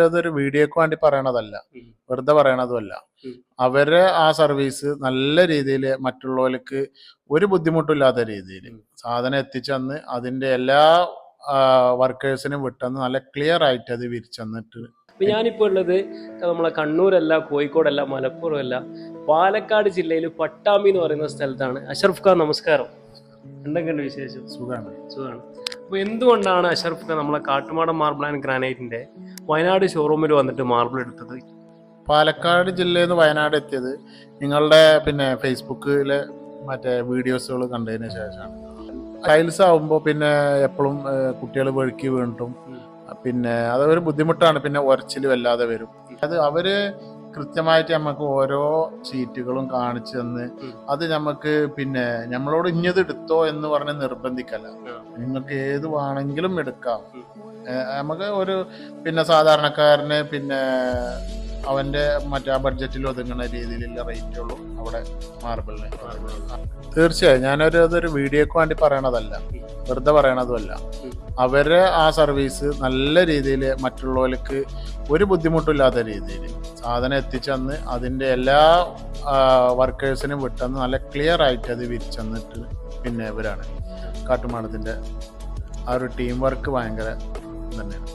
അതൊരു വീഡിയോക്ക് വേണ്ടി പറയണതല്ല, വെറുതെ പറയണതുമല്ല. അവരെ ആ സർവീസ് നല്ല രീതിയിൽ മറ്റുള്ളവർക്ക് ഒരു ബുദ്ധിമുട്ടില്ലാത്ത രീതിയിൽ സാധനം എത്തിച്ചെന്ന് അതിൻ്റെ എല്ലാ വർക്കേഴ്സിനും വിട്ടെന്ന് നല്ല ക്ലിയർ ആയിട്ട് അത് വിരിച്ചെന്നിട്ട്. ഞാനിപ്പോൾ ഉള്ളത് നമ്മളെ കണ്ണൂരല്ല, കോഴിക്കോടല്ല, മലപ്പുറമല്ല, പാലക്കാട് ജില്ലയിൽ പട്ടാമ്പി എന്ന് പറയുന്ന സ്ഥലത്താണ്. അഷറഫ് ഖാൻ, നമസ്കാരം. എന്തൊക്കെയുണ്ട് വിശേഷം? സുഖമാണ്. അപ്പോൾ എന്തുകൊണ്ടാണ് അഷറഫ് ഖാൻ നമ്മളെ കാട്ടുമാടൻ മാർബിൾ ആൻഡ് ഗ്രാനൈറ്റിന്റെ വയനാട് ഷോറൂമിൽ വന്നിട്ട് മാർബിൾ എടുത്തത്? പാലക്കാട് ജില്ലയിൽ നിന്ന് വയനാട് എത്തിയത് നിങ്ങളുടെ ഫേസ്ബുക്കിലെ മറ്റേ വീഡിയോസുകൾ കണ്ടതിന് ശേഷമാണ്. ടൈൽസ് ആവുമ്പോൾ എപ്പോഴും കുട്ടികൾ വഴുക്കി വീണിട്ടും അതൊരു ബുദ്ധിമുട്ടാണ്. ഉരച്ചിൽ വല്ലാതെ വരും. അത് അവര് കൃത്യമായിട്ട് നമുക്ക് ഓരോ ഷീറ്റുകളും കാണിച്ചു തന്ന് അത് നമുക്ക് നമ്മളോട് ഇഞ്ഞത് എടുത്തോ എന്ന് പറഞ്ഞ് നിർബന്ധിക്കല്ല. നിങ്ങൾക്ക് ഏത് വേണമെങ്കിലും എടുക്കാം. നമുക്ക് ഒരു സാധാരണക്കാരന് അവന്റെ മറ്റേ ബഡ്ജറ്റിൽ ഒതുങ്ങുന്ന രീതിയിലുള്ള റേറ്റുള്ളൂ അവിടെ മാർബിളിന്. തീർച്ചയായും അതൊരു വീഡിയോക്ക് വേണ്ടി പറയണതല്ല, വെറുതെ പറയണതുമല്ല. അവരെ ആ സർവീസ് നല്ല രീതിയിൽ മറ്റുള്ളവർക്ക് ഒരു ബുദ്ധിമുട്ടില്ലാത്ത രീതിയിൽ സാധനം എത്തിച്ചെന്ന് അതിൻ്റെ എല്ലാ വർക്കേഴ്സിനും വിട്ടെന്ന് നല്ല ക്ലിയർ ആയിട്ട് അത് വിരിച്ചെന്നിട്ട് ഇവരാണ് കാട്ടുമാടത്തിൻ്റെ ആ ഒരു ടീം വർക്ക് ഭയങ്കര തന്നെയാണ്.